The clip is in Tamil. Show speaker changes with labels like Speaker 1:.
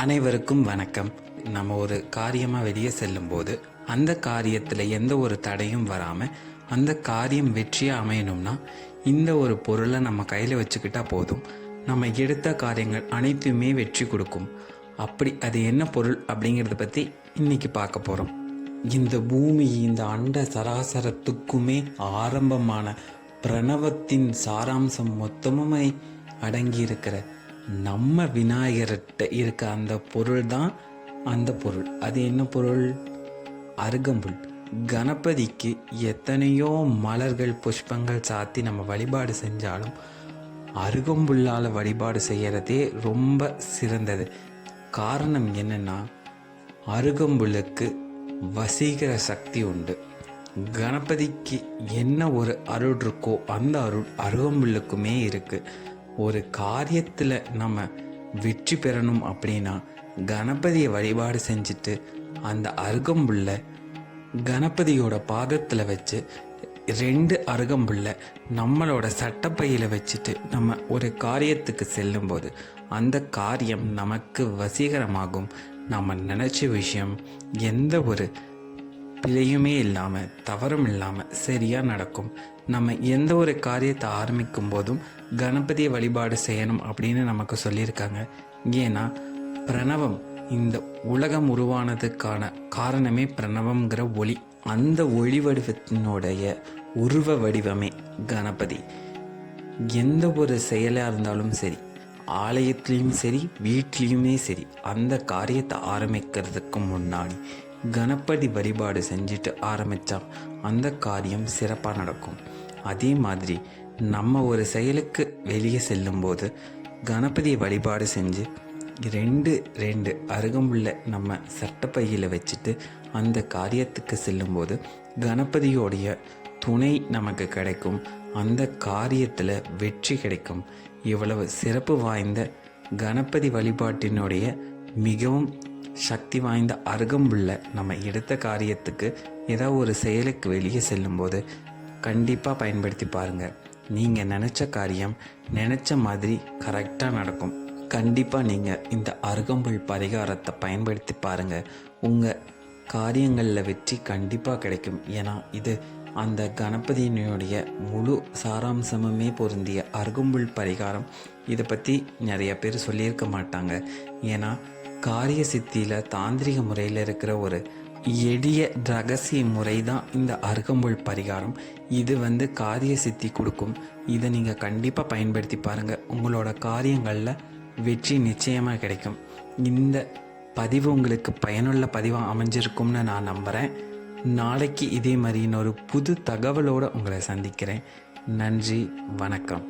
Speaker 1: அனைவருக்கும் வணக்கம். நம்ம ஒரு காரியமாக வெளியே செல்லும்போது அந்த காரியத்தில் எந்த ஒரு தடையும் வராமல் அந்த காரியம் வெற்றியாக அமையணும்னா இந்த ஒரு பொருளை நம்ம கையில் வச்சுக்கிட்டா போதும். நம்ம எடுத்த காரியங்கள் அனைத்துமே வெற்றி கொடுக்கும். அப்படி அது என்ன பொருள் அப்படிங்கிறத பற்றி இன்றைக்கி பார்க்க போகிறோம். இந்த பூமி, இந்த அண்ட சராசரத்துக்குமே ஆரம்பமான பிரணவத்தின் சாராம்சம் மொத்தமுமே அடங்கியிருக்கிற நம்ம விநாயகர்கிட்ட இருக்க அந்த பொருள் தான் அந்த பொருள். அது என்ன பொருள்? அருகம்புல். கணபதிக்கு எத்தனையோ மலர்கள் புஷ்பங்கள் சாத்தி நம்ம வழிபாடு செஞ்சாலும் அருகம்புல்லால் வழிபாடு செய்கிறதே ரொம்ப சிறந்தது. காரணம் என்னென்னா, அருகம்புல்லுக்கு வசீகர சக்தி உண்டு. கணபதிக்கு என்ன ஒரு அருள் இருக்கோ அந்த அருள் அருகம்புல்லுக்குமே இருக்குது. ஒரு காரியத்தில் நம்ம வெற்றி பெறணும் அப்படின்னா கணபதியை வழிபாடு செஞ்சுட்டு அந்த அருகம்புல்லை கணபதியோட பாதத்தில் வச்சு 2 அருகம்புல்லை நம்மளோட சட்டப்பையில் வச்சுட்டு நம்ம ஒரு காரியத்துக்கு செல்லும்போது அந்த காரியம் நமக்கு வசீகரமாகும். நம்ம நினச்ச விஷயம் எந்த ஒரு பிழையுமே இல்லாமல் தவறும் இல்லாமல் சரியாக நடக்கும். நம்ம எந்த ஒரு காரியத்தை ஆரம்பிக்கும் போதும் கணபதியை வழிபாடு செய்யணும் அப்படின்னு நமக்கு சொல்லியிருக்காங்க. ஏன்னா பிரணவம், இந்த உலகம் உருவானதுக்கான காரணமே பிரணவம்ங்கிற ஒளி. அந்த ஒளி வடிவத்தினுடைய உருவ வடிவமே கணபதி. எந்த ஒரு செயலாக இருந்தாலும் சரி, ஆலயத்துலேயும் சரி வீட்லேயுமே சரி, அந்த காரியத்தை ஆரம்பிக்கிறதுக்கு முன்னாடி கணபதி வழிபாடு செஞ்சுட்டு ஆரம்பித்தா அந்த காரியம் சிறப்பாக நடக்கும். அதே மாதிரி நம்ம ஒரு செயலுக்கு வெளியே செல்லும்போது கணபதியை வழிபாடு செஞ்சு 2 அருகம்புல்லை நம்ம சட்டப்பையில் வச்சுட்டு அந்த காரியத்துக்கு செல்லும்போது கணபதியோடைய துணை நமக்கு கிடைக்கும். அந்த காரியத்தில் வெற்றி கிடைக்கும். இவ்வளவு சிறப்பு வாய்ந்த கணபதி வழிபாட்டினுடைய மிகவும் சக்தி வாய்ந்த அருகம்புல்லை நம்ம எடுத்த காரியத்துக்கு ஏதாவது ஒரு செயலுக்கு வெளியே செல்லும்போது கண்டிப்பாக பயன்படுத்தி பாருங்கள். நீங்கள் நினச்ச காரியம் நினச்ச மாதிரி கரெக்டாக நடக்கும். கண்டிப்பாக நீங்கள் இந்த அருகம்புல் பரிகாரத்தை பயன்படுத்தி பாருங்கள். உங்கள் காரியங்களில் வெற்றி கண்டிப்பாக கிடைக்கும். ஏன்னா இது அந்த கணபதியினுடைய முழு சாராம்சமுமே பொருந்திய அருகம்புல் பரிகாரம். இதை பற்றி நிறைய பேர் சொல்லியிருக்க மாட்டாங்க. ஏன்னா காரிய சித்தியில் தாந்திரிக முறையில் இருக்கிற ஒரு எளிய ரகசிய முறை தான் இந்த அருகம்புல் பரிகாரம். இது காரிய சித்தி கொடுக்கும். இதை நீங்கள் கண்டிப்பாக பயன்படுத்தி பாருங்கள். உங்களோட காரியங்களில் வெற்றி நிச்சயமாக கிடைக்கும். இந்த பதிவு உங்களுக்கு பயனுள்ள பதிவாக அமைஞ்சிருக்கும்னு நான் நம்புகிறேன். நாளைக்கு இதே மாதிரி இன்னொரு புது தகவலோடு உங்களை சந்திக்கிறேன். நன்றி, வணக்கம்.